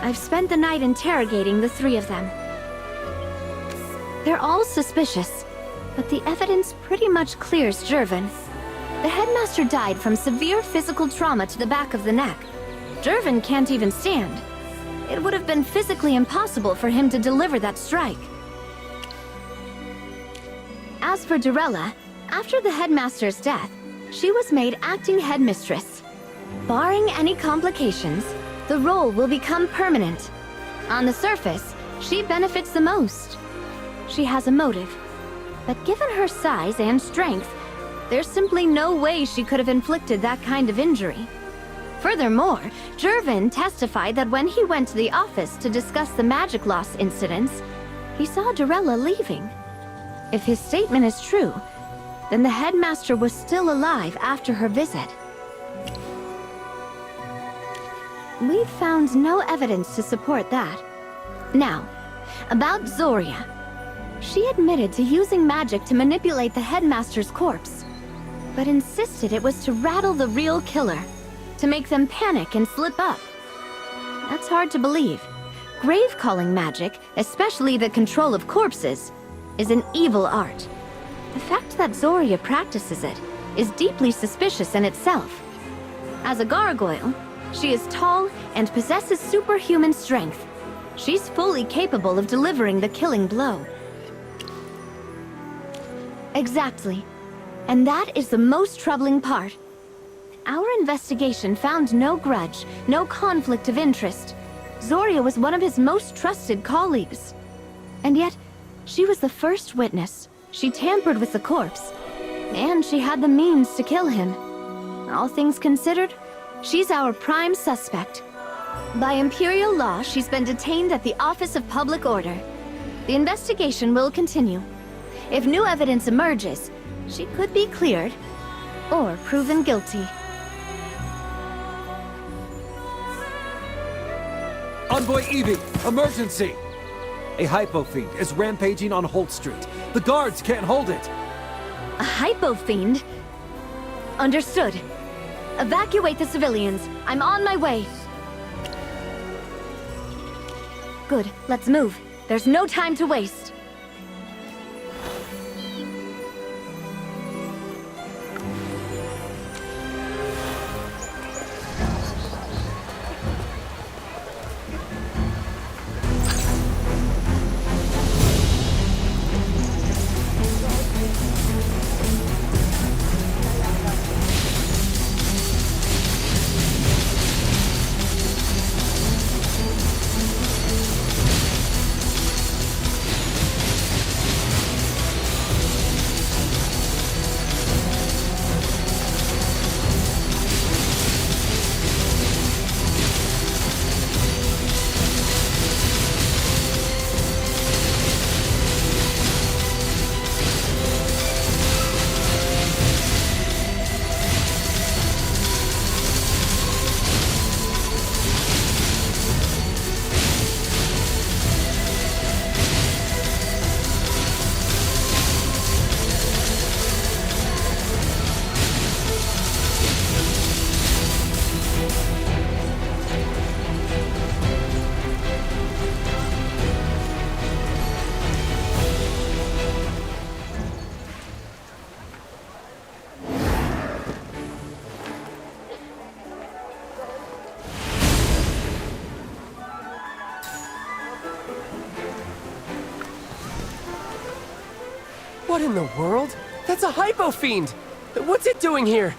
I've spent the night interrogating the three of them. They're all suspicious, but the evidence pretty much clears Jervin. The headmaster died from severe physical trauma to the back of the neck. Jervin can't even stand. It would have been physically impossible for him to deliver that strike. As for Dorella, after the headmaster's death, she was made acting headmistress. Barring any complications, the role will become permanent. On the surface, she benefits the most. She has a motive, but given her size and strength, there's simply no way she could have inflicted that kind of injury. Furthermore, Jervin testified that when he went to the office to discuss the magic loss incidents, he saw Dorella leaving. If his statement is true, then the headmaster was still alive after her visit. We've found no evidence to support that. Now, about Zoria. She admitted to using magic to manipulate the headmaster's corpse, but insisted it was to rattle the real killer, to make them panic and slip up. That's hard to believe. Grave-calling magic, especially the control of corpses, is an evil art. The fact that Zoria practices it is deeply suspicious in itself. As a gargoyle, she is tall and possesses superhuman strength. She's fully capable of delivering the killing blow. Exactly. And that is the most troubling part. Our investigation found no grudge, no conflict of interest. Zoria was one of his most trusted colleagues. And yet, she was the first witness. She tampered with the corpse. And she had the means to kill him. All things considered, she's our prime suspect. By Imperial law, she's been detained at the Office of Public Order. The investigation will continue. If new evidence emerges, she could be cleared or proven guilty. Envoy Evie, emergency! A hypo-fiend is rampaging on Holt Street. The guards can't hold it. A hypo-fiend? Understood. Evacuate the civilians. I'm on my way. Good, let's move. There's no time to waste. What in the world? That's a hypo-fiend! What's it doing here?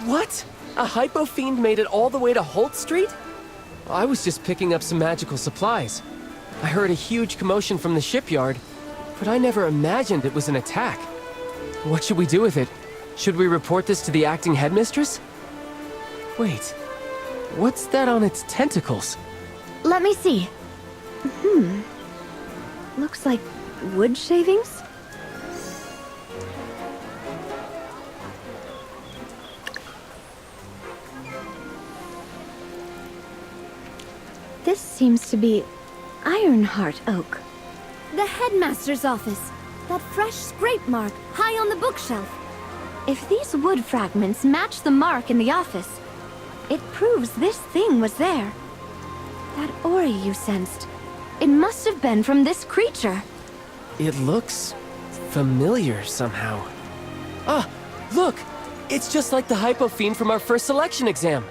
What? A hypo-fiend made it all the way to Holt Street? I was just picking up some magical supplies. I heard a huge commotion from the shipyard, but I never imagined it was an attack. What should we do with it? Should we report this to the acting headmistress? Wait, what's that on its tentacles? Let me see. Looks like wood shavings? This seems to be Ironheart oak. The headmaster's office. That fresh scrape mark high on the bookshelf. If these wood fragments match the mark in the office, It proves this thing was there. That aura you sensed, it must have been from this creature. It looks familiar somehow. Ah, look! It's just like the Hypofiend from our first selection exam.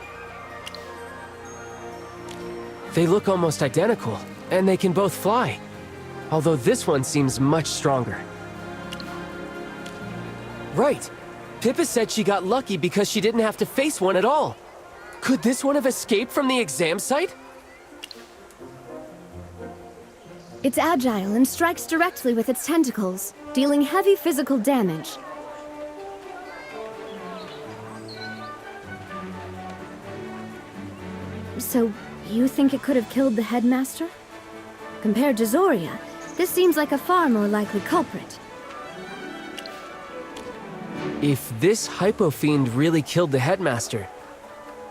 They look almost identical, and they can both fly. Although this one seems much stronger. Right. Pippa said she got lucky because she didn't have to face one at all. Could this one have escaped from the exam site? It's agile and strikes directly with its tentacles, dealing heavy physical damage. So, you think it could have killed the headmaster? Compared to Zoria, this seems like a far more likely culprit. If this Hypofiend really killed the headmaster,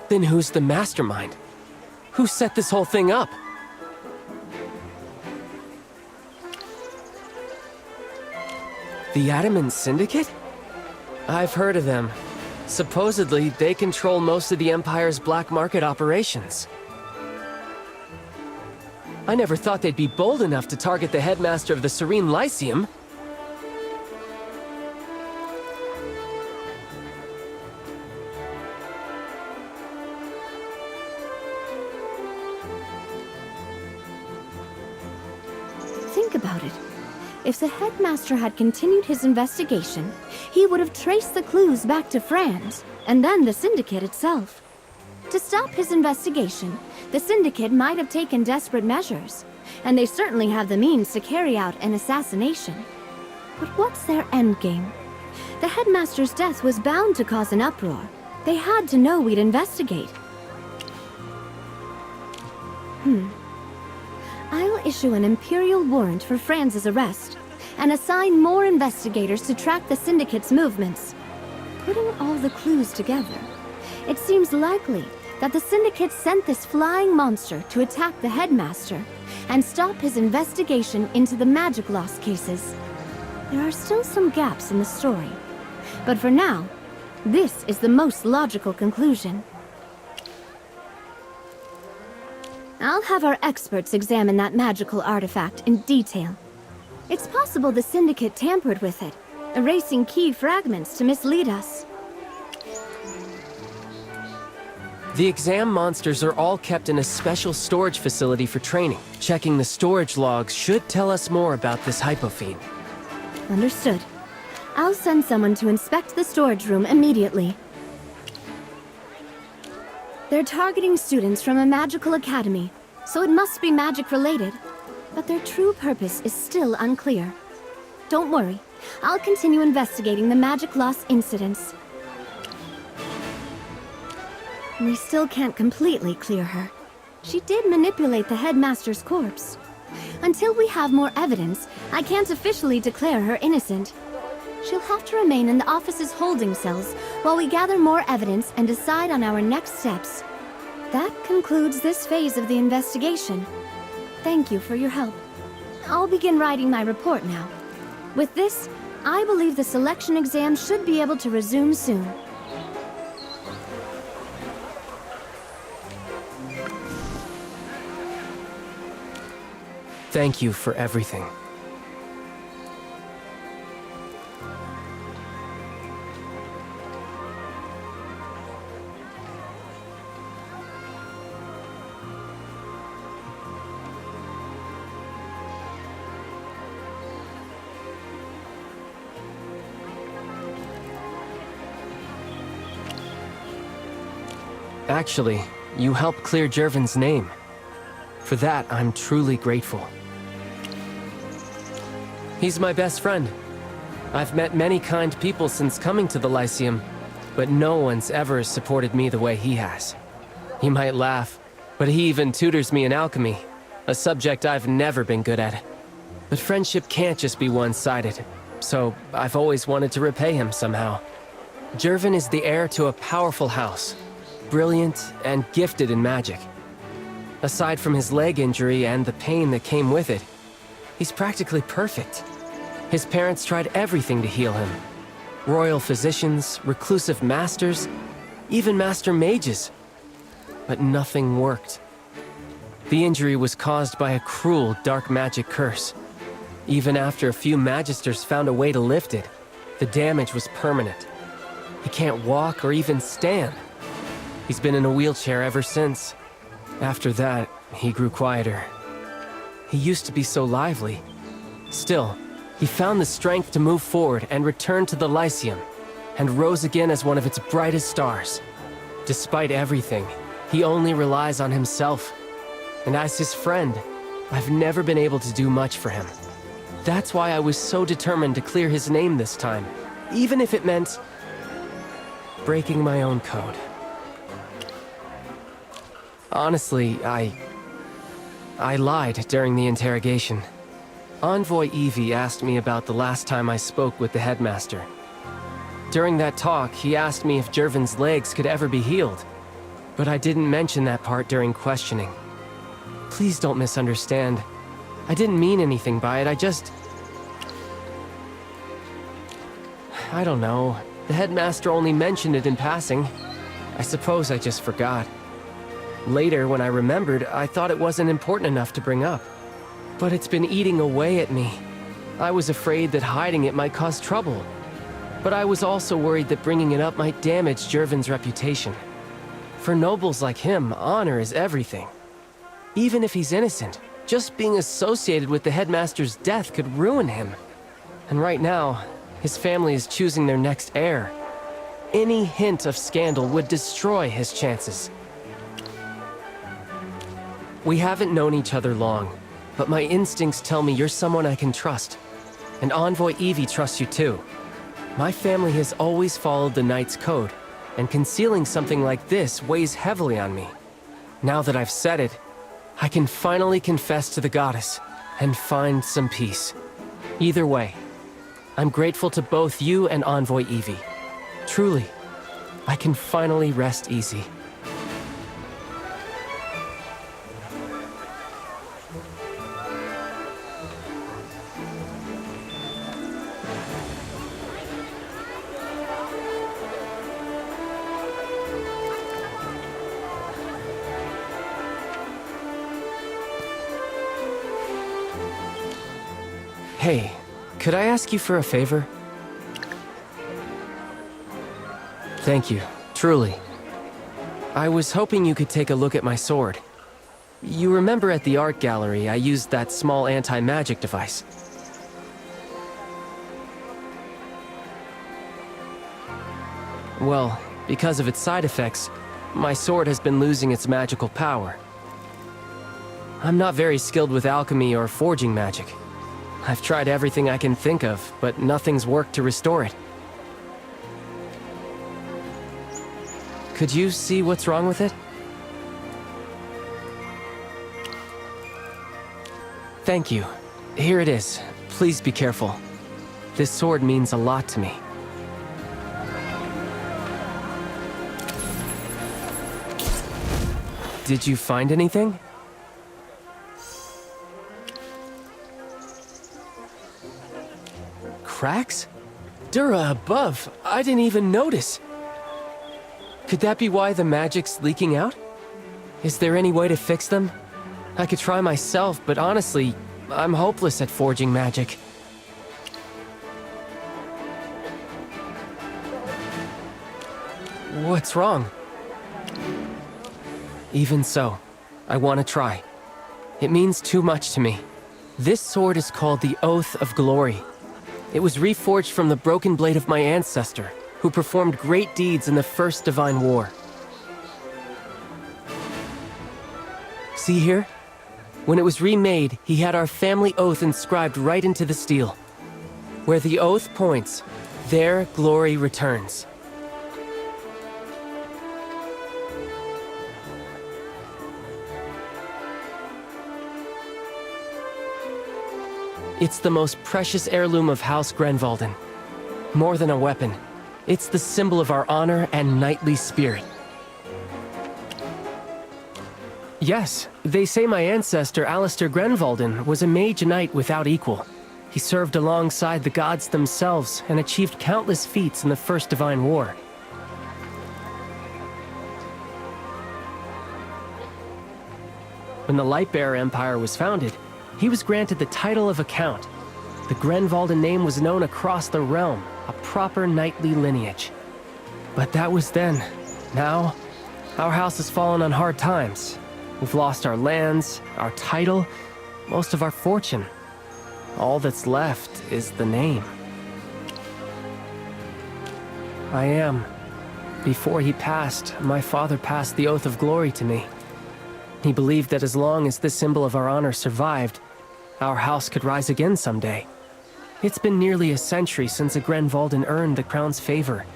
then who's the mastermind? Who set this whole thing up? The Adamant Syndicate? I've heard of them. Supposedly, they control most of the Empire's black market operations. I never thought they'd be bold enough to target the headmaster of the Serene Lyceum. Think about it. If the headmaster had continued his investigation, he would have traced the clues back to Franz, and then the Syndicate itself. To stop his investigation, the Syndicate might have taken desperate measures, and they certainly have the means to carry out an assassination. But what's their endgame? The headmaster's death was bound to cause an uproar. They had to know we'd investigate. I'll issue an Imperial warrant for Franz's arrest, and assign more investigators to track the Syndicate's movements. Putting all the clues together, it seems likely that the Syndicate sent this flying monster to attack the headmaster and stop his investigation into the magic loss cases. There are still some gaps in the story, but for now, this is the most logical conclusion. I'll have our experts examine that magical artifact in detail. It's possible the Syndicate tampered with it, erasing key fragments to mislead us. The exam monsters are all kept in a special storage facility for training. Checking the storage logs should tell us more about this Hypofiend. Understood. I'll send someone to inspect the storage room immediately. They're targeting students from a magical academy, so it must be magic-related. But their true purpose is still unclear. Don't worry, I'll continue investigating the magic loss incidents. We still can't completely clear her. She did manipulate the headmaster's corpse. Until we have more evidence, I can't officially declare her innocent. She'll have to remain in the office's holding cells while we gather more evidence and decide on our next steps. That concludes this phase of the investigation. Thank you for your help. I'll begin writing my report now. With this, I believe the selection exam should be able to resume soon. Thank you for everything. Actually, you helped clear Jervin's name. For that, I'm truly grateful. He's my best friend. I've met many kind people since coming to the Lyceum, but no one's ever supported me the way he has. You might laugh, but he even tutors me in alchemy, a subject I've never been good at. But friendship can't just be one-sided, so I've always wanted to repay him somehow. Jervin is the heir to a powerful house, brilliant and gifted in magic. Aside from his leg injury and the pain that came with it, he's practically perfect. His parents tried everything to heal him. Royal physicians, reclusive masters, even master mages. but nothing worked. The injury was caused by a cruel dark magic curse. Even after a few magisters found a way to lift it, the damage was permanent. He can't walk or even stand. He's been in a wheelchair ever since. After that, he grew quieter. He used to be so lively. Still, he found the strength to move forward and return to the Lyceum, and rose again as one of its brightest stars. Despite everything, he only relies on himself. And as his friend, I've never been able to do much for him. That's why I was so determined to clear his name this time, even if it meant breaking my own code. Honestly, I lied during the interrogation. Envoy Evie asked me about the last time I spoke with the headmaster. During that talk, he asked me if Jervin's legs could ever be healed, but I didn't mention that part during questioning. Please don't misunderstand. I didn't mean anything by it, I don't know. The headmaster only mentioned it in passing. I suppose I just forgot. Later, when I remembered, I thought it wasn't important enough to bring up. But it's been eating away at me. I was afraid that hiding it might cause trouble. But I was also worried that bringing it up might damage Jervin's reputation. For nobles like him, honor is everything. Even if he's innocent, just being associated with the headmaster's death could ruin him. And right now, his family is choosing their next heir. Any hint of scandal would destroy his chances. We haven't known each other long, but my instincts tell me you're someone I can trust. And Envoy Evie trusts you too. My family has always followed the Knight's Code, and concealing something like this weighs heavily on me. Now that I've said it, I can finally confess to the goddess and find some peace. Either way, I'm grateful to both you and Envoy Evie. Truly, I can finally rest easy. Hey, could I ask you for a favor? Thank you, truly. I was hoping you could take a look at my sword. You remember at the art gallery I used that small anti-magic device? Well, because of its side effects, my sword has been losing its magical power. I'm not very skilled with alchemy or forging magic. I've tried everything I can think of, but nothing's worked to restore it. Could you see what's wrong with it? Thank you. Here it is. Please be careful. This sword means a lot to me. Did you find anything? Cracks? Dura above. I didn't even notice. Could that be why the magic's leaking out? Is there any way to fix them? I could try myself, but honestly, I'm hopeless at forging magic. What's wrong? Even so, I want to try. It means too much to me. This sword is called the Oath of Glory. It was reforged from the broken blade of my ancestor, who performed great deeds in the First Divine War. See here? When it was remade, he had our family oath inscribed right into the steel. Where the oath points, there glory returns. It's the most precious heirloom of House Grenvalden. More than a weapon, it's the symbol of our honor and knightly spirit. Yes, they say my ancestor Alistair Grenvalden was a mage knight without equal. He served alongside the gods themselves and achieved countless feats in the First Divine War. When the Lightbearer Empire was founded, he was granted the title of a count. The Grenvalden name was known across the realm, a proper knightly lineage. But that was then. Now, our house has fallen on hard times. We've lost our lands, our title, most of our fortune. All that's left is the name. I am. Before he passed, my father passed the Oath of Glory to me. He believed that as long as this symbol of our honor survived, our house could rise again someday. It's been nearly a century since a Grenvalden earned the crown's favor.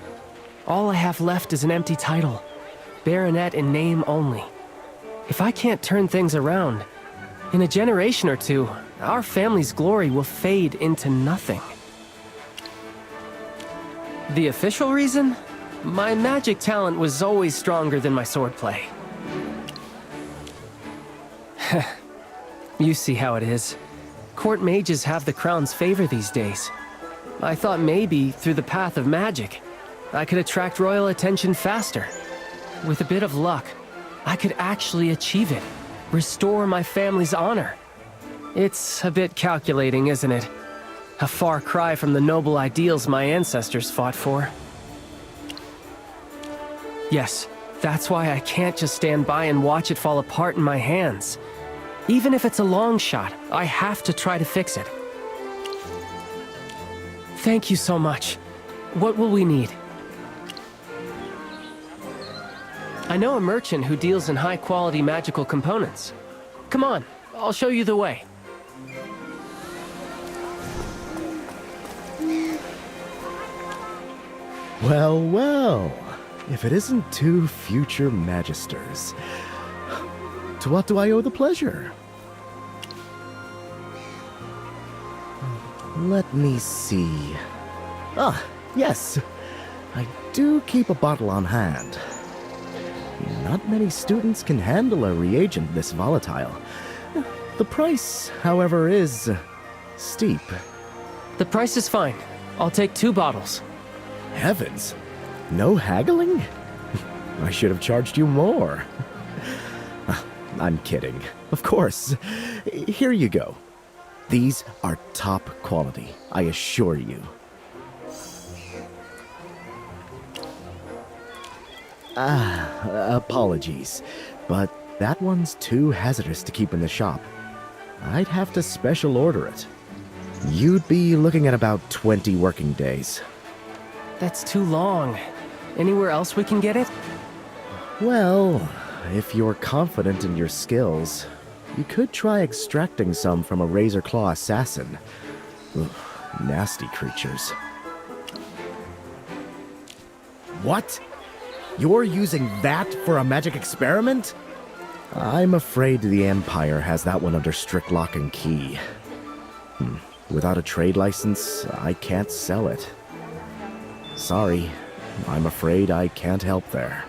All I have left is an empty title, baronet in name only. If I can't turn things around, in a generation or two, our family's glory will fade into nothing. The official reason? My magic talent was always stronger than my swordplay. You see how it is. Court mages have the crown's favor these days. I thought maybe, through the path of magic, I could attract royal attention faster. With a bit of luck, I could actually achieve it. Restore my family's honor. It's a bit calculating, isn't it? A far cry from the noble ideals my ancestors fought for. Yes, that's why I can't just stand by and watch it fall apart in my hands. Even if it's a long shot, I have to try to fix it. Thank you so much. What will we need? I know a merchant who deals in high-quality magical components. Come on, I'll show you the way. Well, well. If it isn't two future magisters. To what do I owe the pleasure? Let me see. Ah, yes. I do keep a bottle on hand. Not many students can handle a reagent this volatile. The price, however, is steep. The price is fine. I'll take 2 bottles. Heavens! No haggling? I should have charged you more. I'm kidding. Of course. Here you go. These are top quality, I assure you. Apologies, but that one's too hazardous to keep in the shop. I'd have to special order it. You'd be looking at about 20 working days. That's too long. Anywhere else we can get it? Well, if you're confident in your skills, you could try extracting some from a Razor Claw assassin. Ugh, nasty creatures. What? You're using that for a magic experiment? I'm afraid the Empire has that one under strict lock and key. Without a trade license, I can't sell it. Sorry, I'm afraid I can't help there.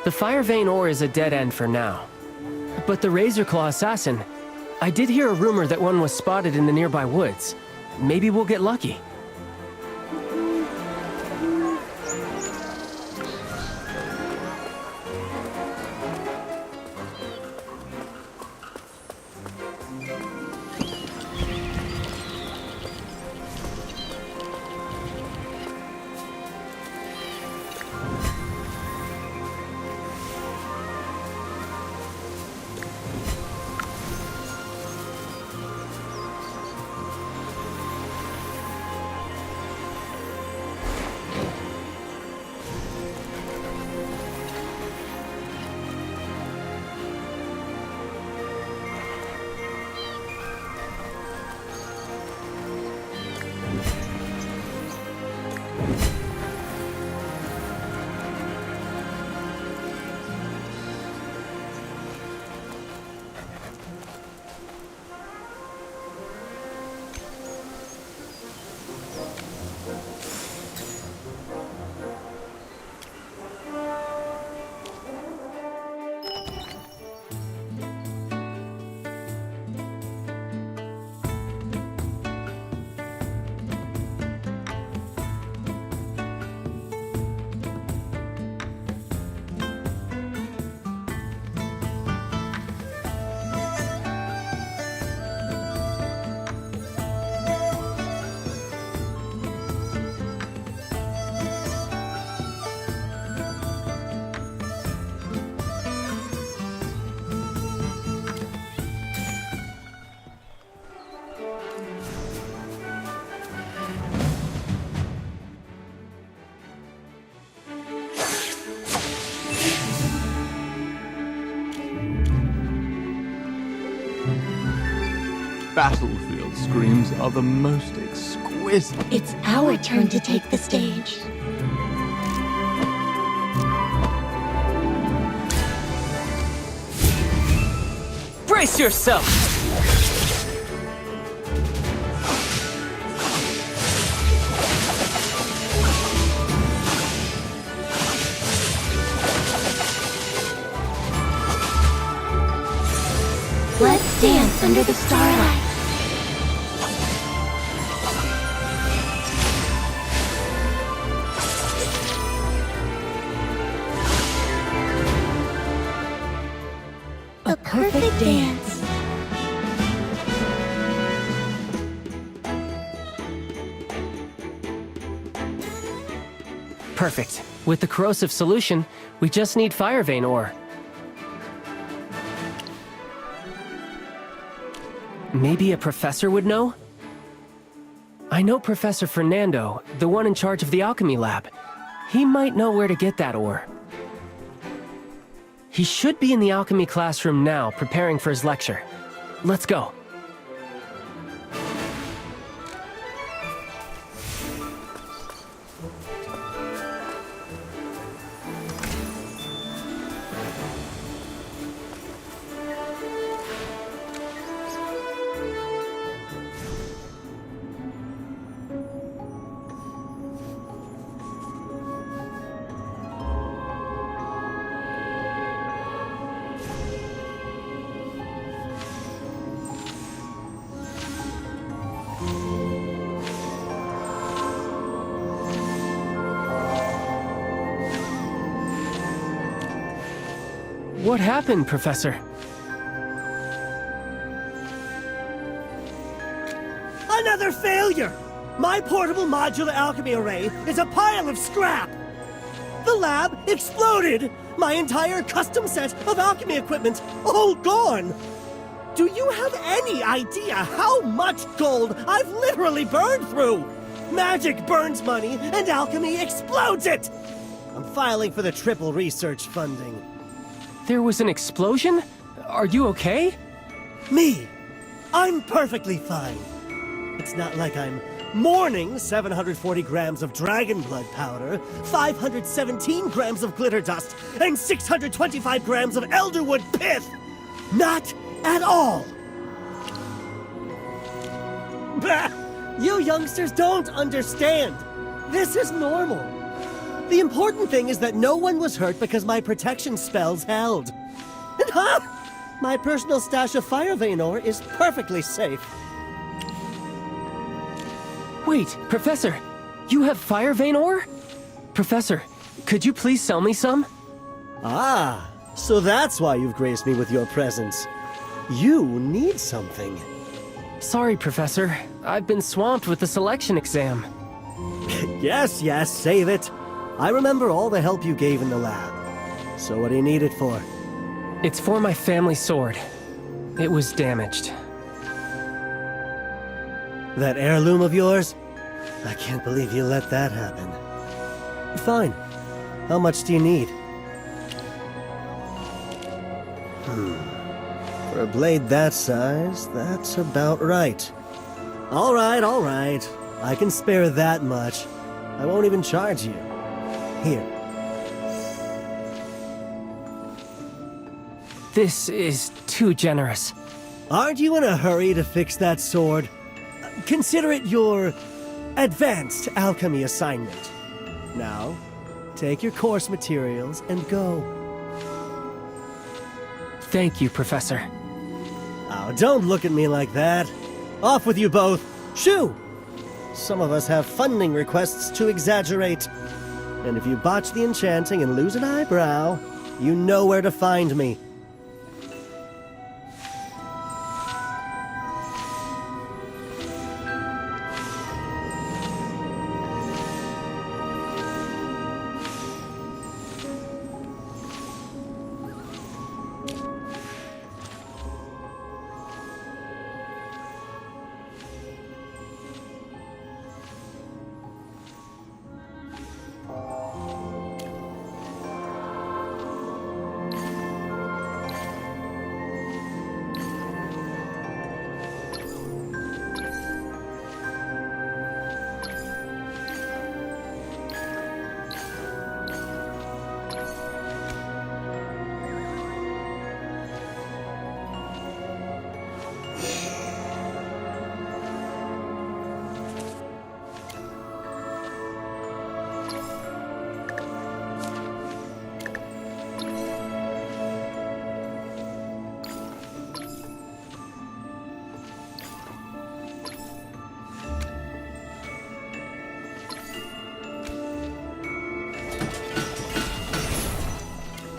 The Fire Vein ore is a dead end for now. But the Razor Claw assassin, I did hear a rumor that one was spotted in the nearby woods. Maybe we'll get lucky. battlefield screams are the most exquisite. It's our turn to take the stage. Brace yourself! Let's dance under the starlight. A perfect dance. Perfect. With the corrosive solution, we just need fire vein ore. Maybe a professor would know? I know Professor Fernando, the one in charge of the alchemy lab. He might know where to get that ore. He should be in the alchemy classroom now, preparing for his lecture. Let's go. What happened, Professor? Another failure! My portable modular alchemy array is a pile of scrap! The lab exploded! My entire custom set of alchemy equipment, all gone! Do you have any idea how much gold I've literally burned through? Magic burns money, and alchemy explodes it! I'm filing for the triple research funding. There was an explosion? Are you okay? Me? I'm perfectly fine. It's not like I'm mourning 740 grams of dragon blood powder, 517 grams of glitter dust, and 625 grams of elderwood pith! Not at all! Bah! You youngsters don't understand! This is normal. The important thing is that no one was hurt because my protection spells held. And my personal stash of fire vein ore is perfectly safe. Wait, Professor, you have fire vein ore? Professor, could you please sell me some? Ah, so that's why you've graced me with your presence. You need something. Sorry, Professor. I've been swamped with the selection exam. Yes, save it. I remember all the help you gave in the lab. So what do you need it for? It's for my family sword. It was damaged. That heirloom of yours? I can't believe you let that happen. Fine. How much do you need? For a blade that size, that's about right. All right. I can spare that much. I won't even charge you. Here. This is too generous. Aren't you in a hurry to fix that sword? Consider it your advanced alchemy assignment. Now, take your course materials and go. Thank you, Professor. Oh, don't look at me like that. Off with you both. Shoo! Some of us have funding requests to exaggerate. And if you botch the enchanting and lose an eyebrow, you know where to find me.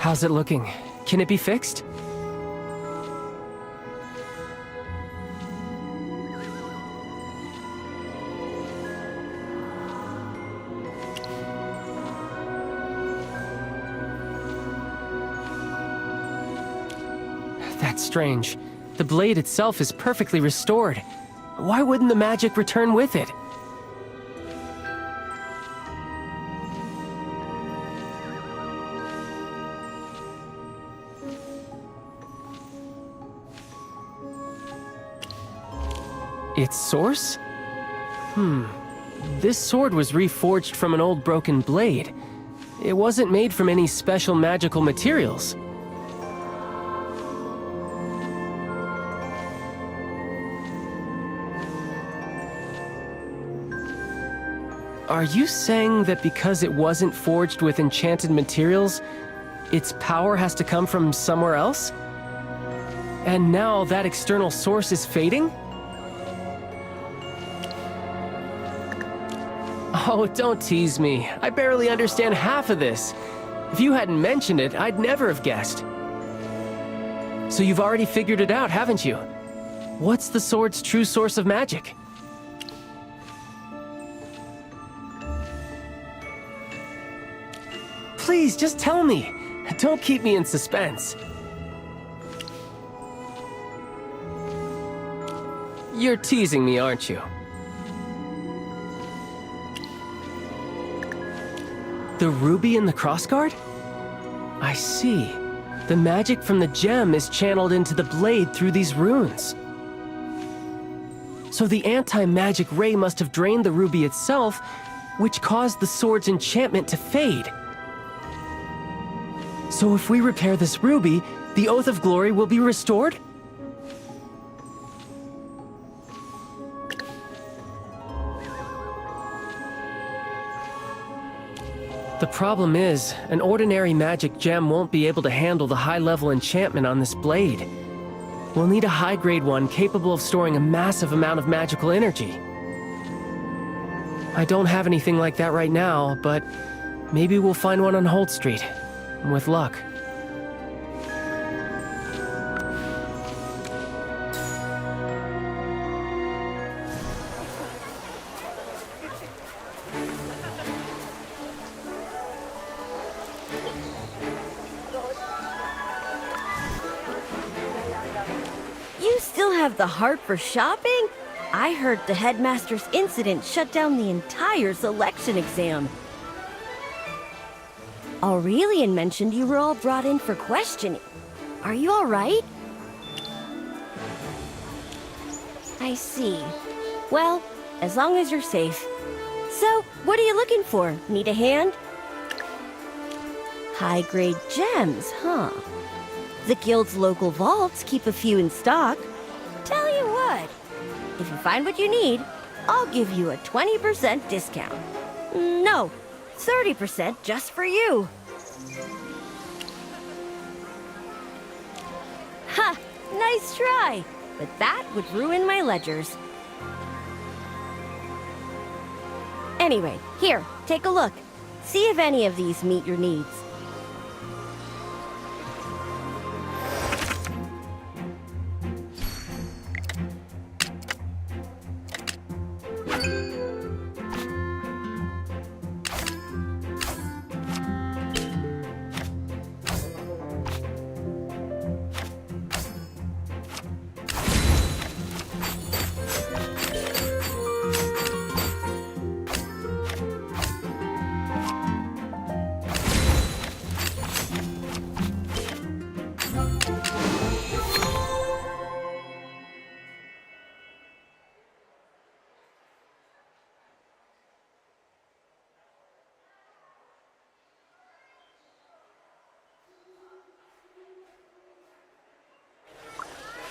How's it looking? Can it be fixed? That's strange. The blade itself is perfectly restored. Why wouldn't the magic return with it? Its source? This sword was reforged from an old broken blade. It wasn't made from any special magical materials. Are you saying that because it wasn't forged with enchanted materials, its power has to come from somewhere else? And now that external source is fading? Oh, don't tease me. I barely understand half of this. If you hadn't mentioned it, I'd never have guessed. So you've already figured it out, haven't you? What's the sword's true source of magic? Please, just tell me. Don't keep me in suspense. You're teasing me, aren't you? The ruby in the crossguard? I see. The magic from the gem is channeled into the blade through these runes. So the anti-magic ray must have drained the ruby itself, which caused the sword's enchantment to fade. So if we repair this ruby, the Oath of Glory will be restored? The problem is, an ordinary magic gem won't be able to handle the high-level enchantment on this blade. We'll need a high-grade one capable of storing a massive amount of magical energy. I don't have anything like that right now, but maybe we'll find one on Holt Street. With luck. You still have the heart for shopping? I heard the headmaster's incident shut down the entire selection exam. Aurelian mentioned you were all brought in for questioning. Are you all right? I see. Well, as long as you're safe. So, what are you looking for? Need a hand? High-grade gems, huh? The guild's local vaults keep a few in stock. Tell you what, if you find what you need, I'll give you a 20% discount. No, 30% just for you. Ha! Nice try! But that would ruin my ledgers. Anyway, here, take a look. See if any of these meet your needs.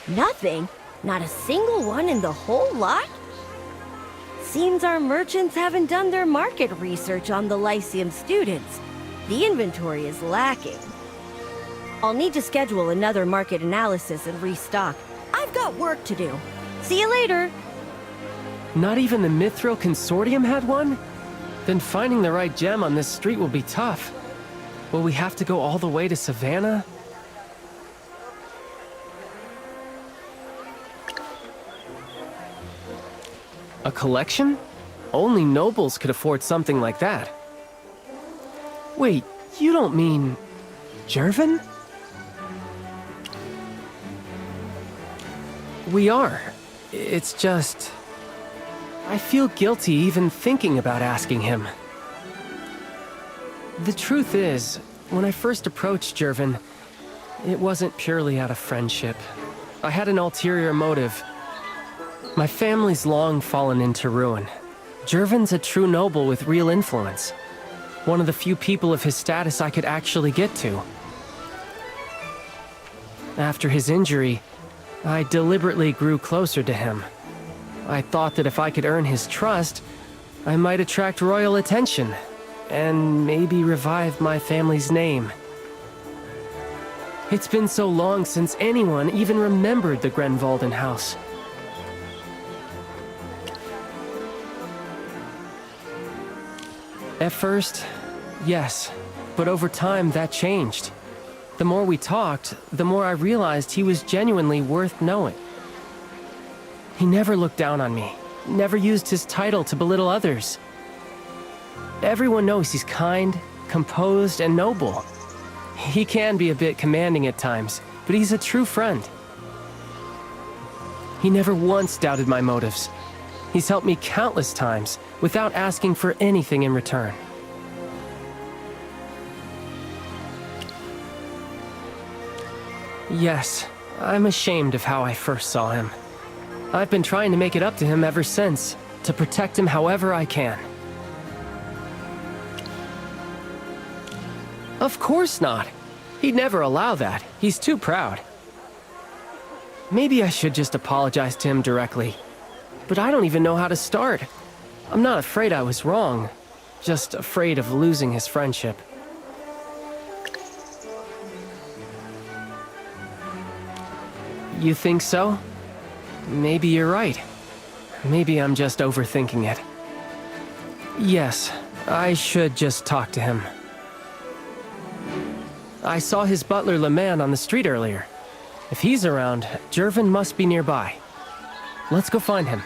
Nothing? Not a single one in the whole lot? Seems our merchants haven't done their market research on the Lyceum students. The inventory is lacking. I'll need to schedule another market analysis and restock. I've got work to do. See you later. Not even the Mithril Consortium had one? Then finding the right gem on this street will be tough. Will we have to go all the way to Savannah? A collection? Only nobles could afford something like that. Wait, you don't mean... Jervin? We are. It's just... I feel guilty even thinking about asking him. The truth is, when I first approached Jervin, it wasn't purely out of friendship. I had an ulterior motive. My family's long fallen into ruin. Jervin's a true noble with real influence. One of the few people of his status I could actually get to. After his injury, I deliberately grew closer to him. I thought that if I could earn his trust, I might attract royal attention, and maybe revive my family's name. It's been so long since anyone even remembered the Grenvalden house. At first, yes, but over time that changed. The more we talked, the more I realized he was genuinely worth knowing. He never looked down on me, never used his title to belittle others. Everyone knows he's kind, composed, and noble. He can be a bit commanding at times, but he's a true friend. He never once doubted my motives. He's helped me countless times without asking for anything in return. Yes, I'm ashamed of how I first saw him. I've been trying to make it up to him ever since, to protect him however I can. Of course not. He'd never allow that. He's too proud. Maybe I should just apologize to him directly. But I don't even know how to start. I'm not afraid I was wrong, just afraid of losing his friendship. You think so? Maybe you're right. Maybe I'm just overthinking it. Yes, I should just talk to him. I saw his butler Leman on the street earlier. If he's around, Jervin must be nearby. Let's go find him.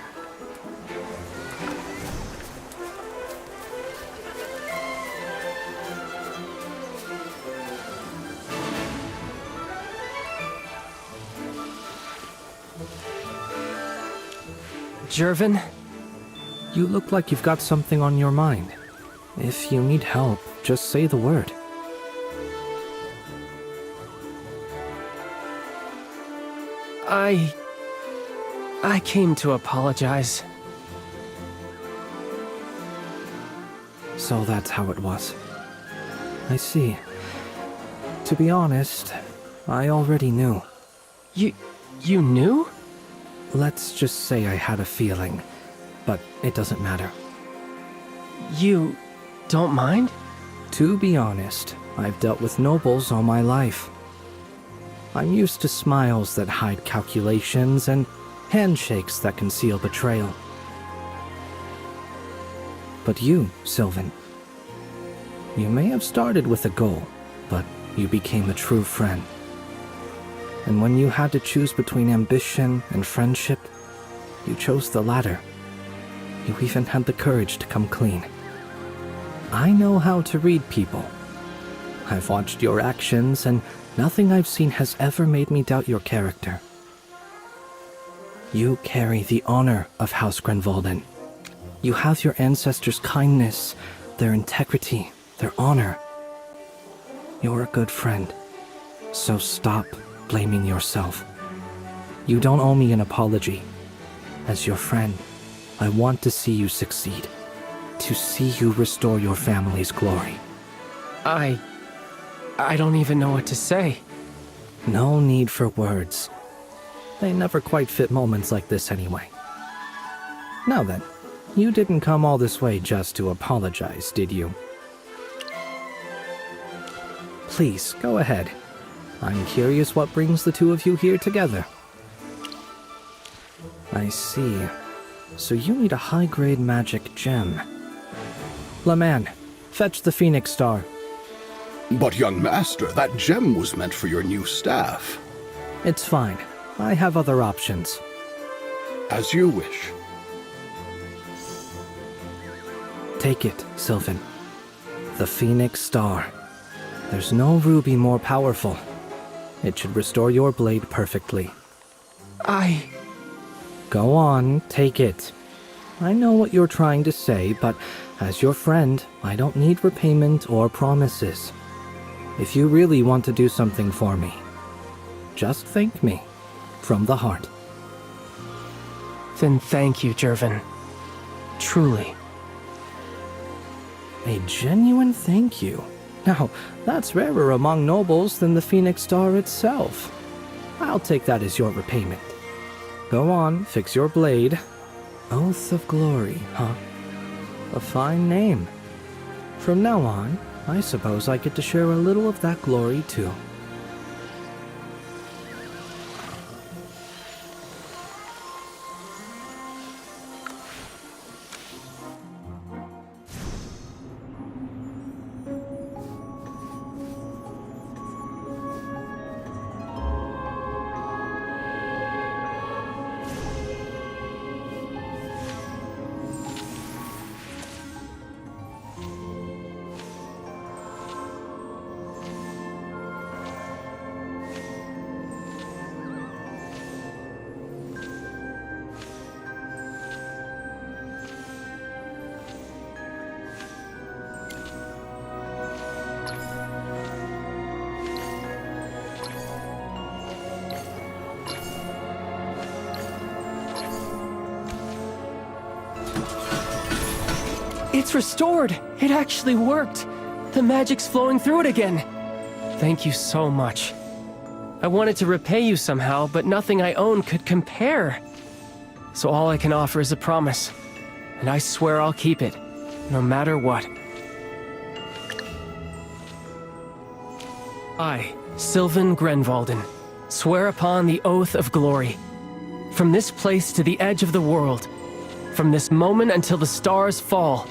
Jervin? You look like you've got something on your mind. If you need help, just say the word. I came to apologize. So that's how it was. I see. To be honest, I already knew. You knew? Let's just say I had a feeling, but it doesn't matter. You don't mind? To be honest, I've dealt with nobles all my life. I'm used to smiles that hide calculations and handshakes that conceal betrayal. But you, Sylvan, you may have started with a goal, but you became a true friend. And when you had to choose between ambition and friendship, you chose the latter. You even had the courage to come clean. I know how to read people. I've watched your actions, and nothing I've seen has ever made me doubt your character. You carry the honor of House Grenvalden. You have your ancestors' kindness, their integrity, their honor. You're a good friend, so stop blaming yourself. You don't owe me an apology. As your friend, I want to see you succeed. To see you restore your family's glory. I don't even know what to say. No need for words. They never quite fit moments like this anyway. Now then, you didn't come all this way just to apologize, did you? Please, go ahead. I'm curious what brings the two of you here together. I see. So you need a high-grade magic gem. Leman, fetch the Phoenix Star. But young master, that gem was meant for your new staff. It's fine. I have other options. As you wish. Take it, Sylvan. The Phoenix Star. There's no ruby more powerful. It should restore your blade perfectly. Go on, take it. I know what you're trying to say, but as your friend, I don't need repayment or promises. If you really want to do something for me, just thank me from the heart. Then thank you, Jervin. Truly. A genuine thank you. Now, that's rarer among nobles than the Phoenix Star itself. I'll take that as your repayment. Go on, fix your blade. Oath of Glory, huh? A fine name. From now on, I suppose I get to share a little of that glory too. It's restored! It actually worked! The magic's flowing through it again! Thank you so much. I wanted to repay you somehow, but nothing I own could compare. So all I can offer is a promise. And I swear I'll keep it, no matter what. I, Sylvan Grenvalden, swear upon the Oath of Glory. From this place to the edge of the world, from this moment until the stars fall,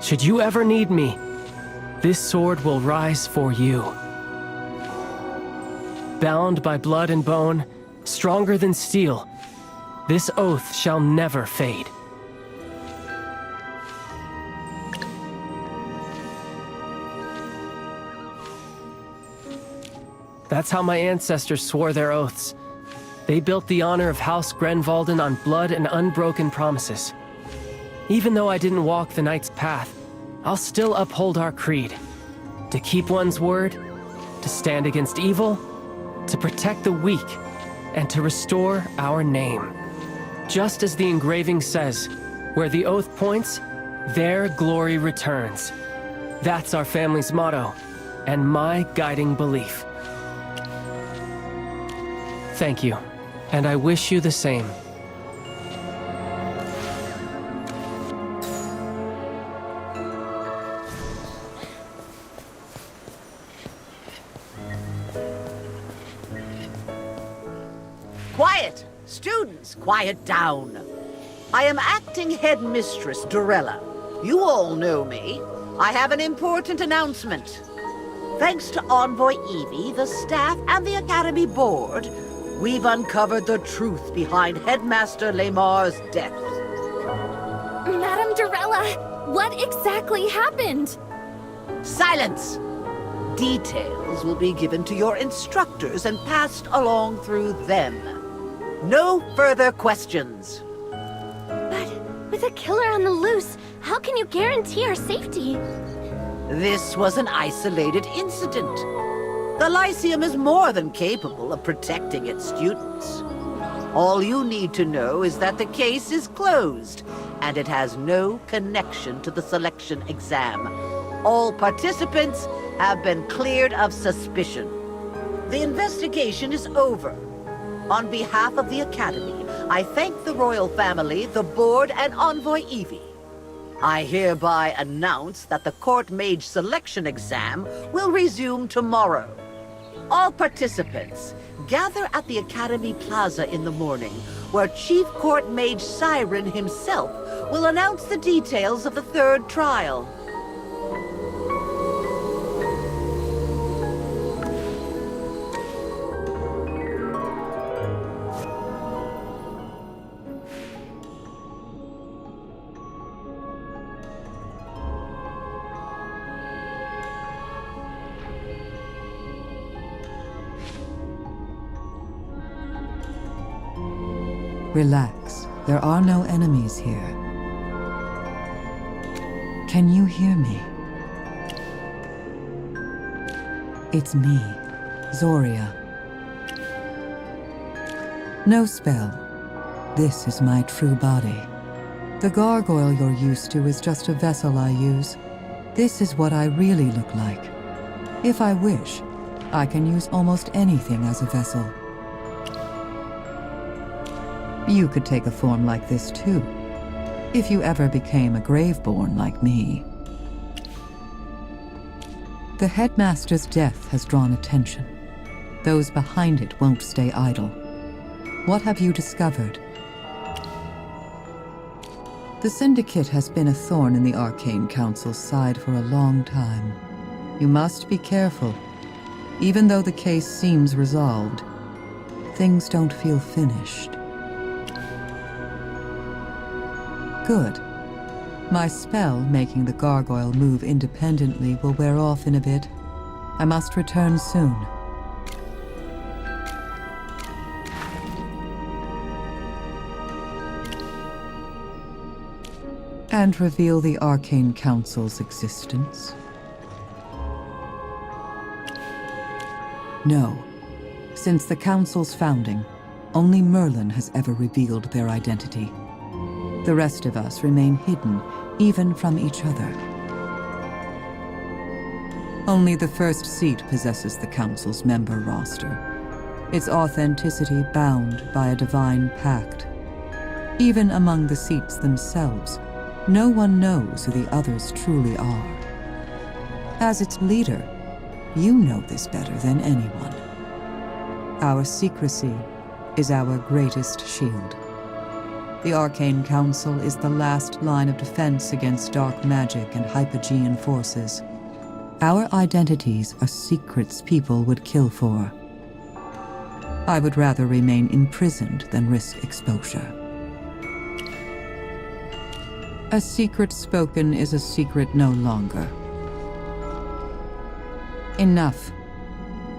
should you ever need me, this sword will rise for you. Bound by blood and bone, stronger than steel, this oath shall never fade. That's how my ancestors swore their oaths. They built the honor of House Grenvalden on blood and unbroken promises. Even though I didn't walk the Knight's path, I'll still uphold our creed. To keep one's word, to stand against evil, to protect the weak, and to restore our name. Just as the engraving says, where the oath points, there glory returns. That's our family's motto, and my guiding belief. Thank you, and I wish you the same. Quiet! Students, quiet down. I am acting headmistress Dorella. You all know me. I have an important announcement. Thanks to Envoy Evie, the staff, and the Academy Board, we've uncovered the truth behind Headmaster Lamar's death. Madame Dorella, what exactly happened? Silence! Details will be given to your instructors and passed along through them. No further questions. But with a killer on the loose, how can you guarantee our safety? This was an isolated incident. The Lyceum is more than capable of protecting its students. All you need to know is that the case is closed, and it has no connection to the selection exam. All participants have been cleared of suspicion. The investigation is over. On behalf of the Academy, I thank the royal family, the board, and Envoy Evie. I hereby announce that the Court Mage selection exam will resume tomorrow. All participants, gather at the Academy Plaza in the morning, where Chief Court Mage Siren himself will announce the details of the third trial. Relax. There are no enemies here. Can you hear me? It's me, Zoria. No spell. This is my true body. The gargoyle you're used to is just a vessel I use. This is what I really look like. If I wish, I can use almost anything as a vessel. You could take a form like this too, if you ever became a Graveborn like me. The headmaster's death has drawn attention. Those behind it won't stay idle. What have you discovered? The Syndicate has been a thorn in the Arcane Council's side for a long time. You must be careful. Even though the case seems resolved, things don't feel finished. Good. My spell making the gargoyle move independently will wear off in a bit. I must return soon. And reveal the Arcane Council's existence? No. Since the Council's founding, only Merlin has ever revealed their identity. The rest of us remain hidden, even from each other. Only the first seat possesses the Council's member roster, its authenticity bound by a divine pact. Even among the seats themselves, no one knows who the others truly are. As its leader, you know this better than anyone. Our secrecy is our greatest shield. The Arcane Council is the last line of defense against dark magic and Hypogean forces. Our identities are secrets people would kill for. I would rather remain imprisoned than risk exposure. A secret spoken is a secret no longer. Enough.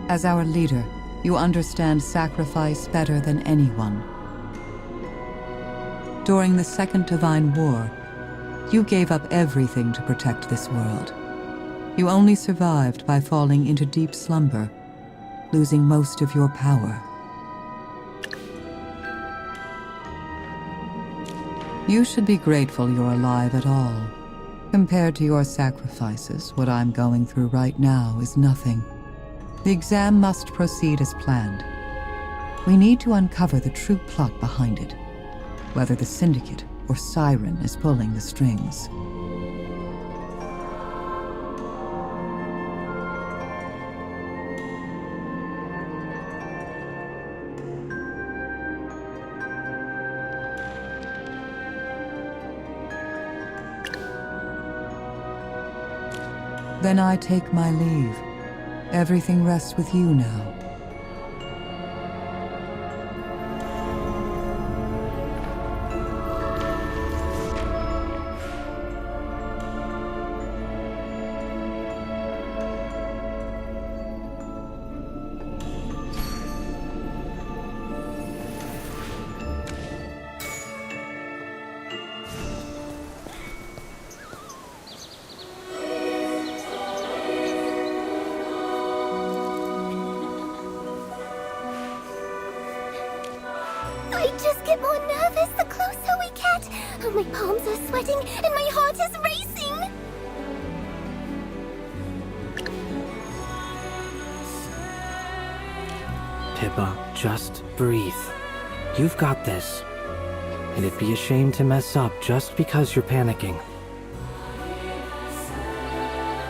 As our leader, you understand sacrifice better than anyone. During the Second Divine War, you gave up everything to protect this world. You only survived by falling into deep slumber, losing most of your power. You should be grateful you're alive at all. Compared to your sacrifices, what I'm going through right now is nothing. The exam must proceed as planned. We need to uncover the true plot behind it, whether the Syndicate or Siren is pulling the strings. Then I take my leave. Everything rests with you now. I just get more nervous the closer we get. Oh, my palms are sweating and my heart is racing. Pippa, just breathe. You've got this. And it'd be a shame to mess up just because you're panicking.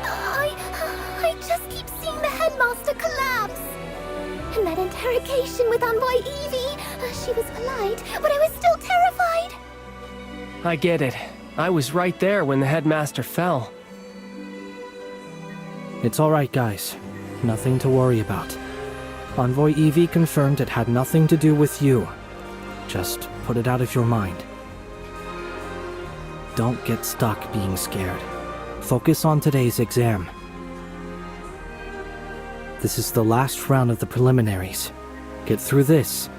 I just keep seeing the headmaster collapse. And that interrogation with Envoy Evie. She was polite, but I was still terrified. I get it. I was right there when the headmaster fell. It's all right, guys. Nothing to worry about. Envoy Evie confirmed it had nothing to do with you. Just put it out of your mind. Don't get stuck being scared. Focus on today's exam. This is the last round of the preliminaries. Get through this,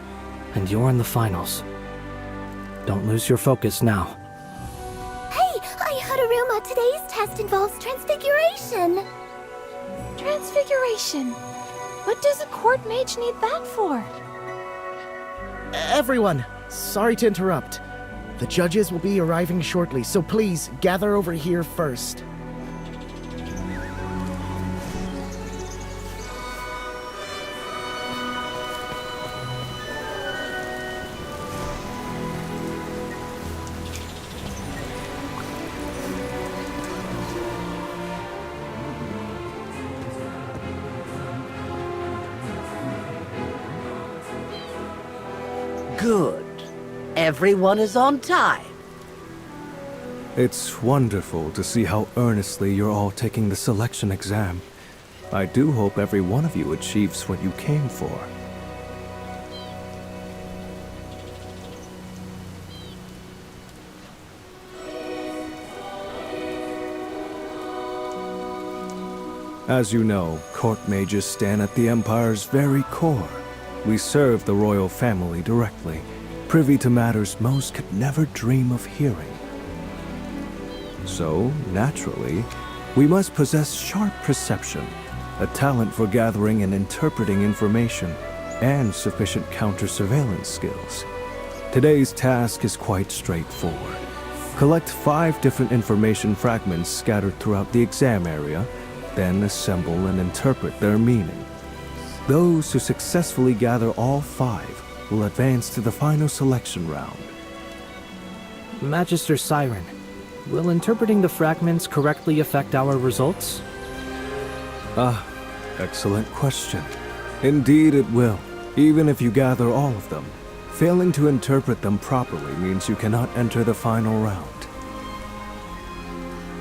and you're in the finals. Don't lose your focus now. Hey, I heard a rumor today's test involves transfiguration. Transfiguration? What does a court mage need that for? Everyone, sorry to interrupt. The judges will be arriving shortly, so please gather over here first. Good. Everyone is on time. It's wonderful to see how earnestly you're all taking the selection exam. I do hope every one of you achieves what you came for. As you know, court mages stand at the Empire's very core. We serve the royal family directly, privy to matters most could never dream of hearing. So, naturally, we must possess sharp perception, a talent for gathering and interpreting information, and sufficient counter-surveillance skills. Today's task is quite straightforward. Collect 5 different information fragments scattered throughout the exam area, then assemble and interpret their meaning. Those who successfully gather all 5 will advance to the final selection round. Magister Siren, will interpreting the fragments correctly affect our results? Ah, excellent question. Indeed it will, even if you gather all of them. Failing to interpret them properly means you cannot enter the final round.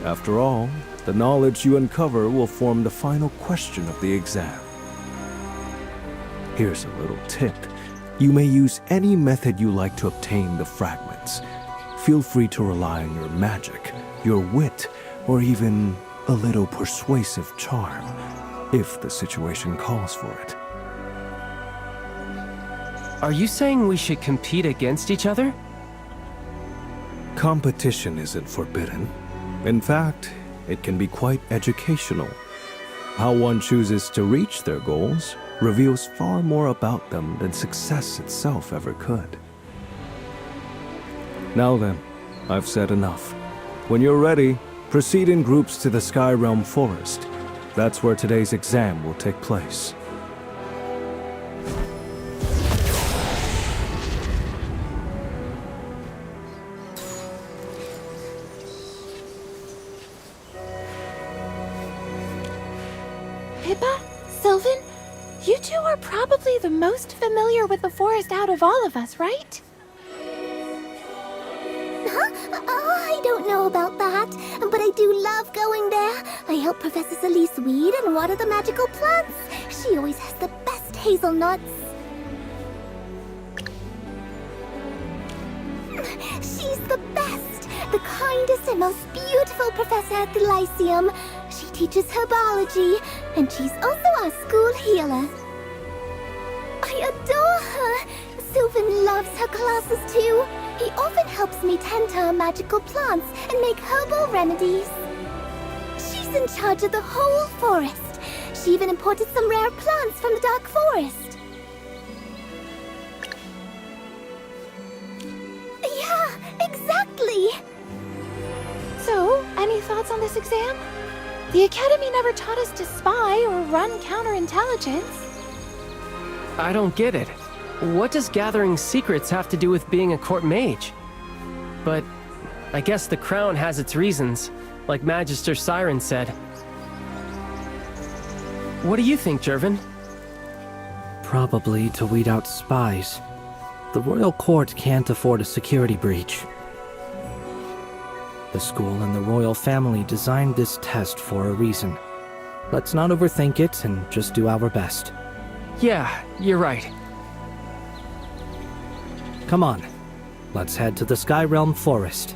After all, the knowledge you uncover will form the final question of the exam. Here's a little tip. You may use any method you like to obtain the fragments. Feel free to rely on your magic, your wit, or even a little persuasive charm, if the situation calls for it. Are you saying we should compete against each other? Competition isn't forbidden. In fact, it can be quite educational. How one chooses to reach their goals reveals far more about them than success itself ever could. Now then, I've said enough. When you're ready, proceed in groups to the Sky Realm Forest. That's where today's exam will take place. Pippa? Sylvan? You two are probably the most familiar with the forest out of all of us, right? Huh? Oh, I don't know about that, but I do love going there. I help Professor Celeste weed and water the magical plants. She always has the best hazelnuts. She's the best, the kindest and most beautiful professor at the Lyceum. She teaches herbology, and she's also our school healer. I adore her. Sylvan loves her classes too. He often helps me tend to her magical plants and make herbal remedies. She's in charge of the whole forest. She even imported some rare plants from the Dark Forest. Yeah, exactly. So, any thoughts on this exam? The Academy never taught us to spy or run counterintelligence. I don't get it. What does gathering secrets have to do with being a court mage? But I guess the crown has its reasons, like Magister Siren said. What do you think, Jervin? Probably to weed out spies. The royal court can't afford a security breach. The school and the royal family designed this test for a reason. Let's not overthink it and just do our best. Yeah, you're right. Come on, let's head to the Sky Realm Forest.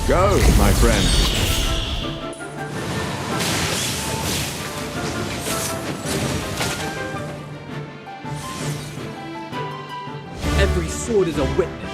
Go, my friend. Every sword is a witness.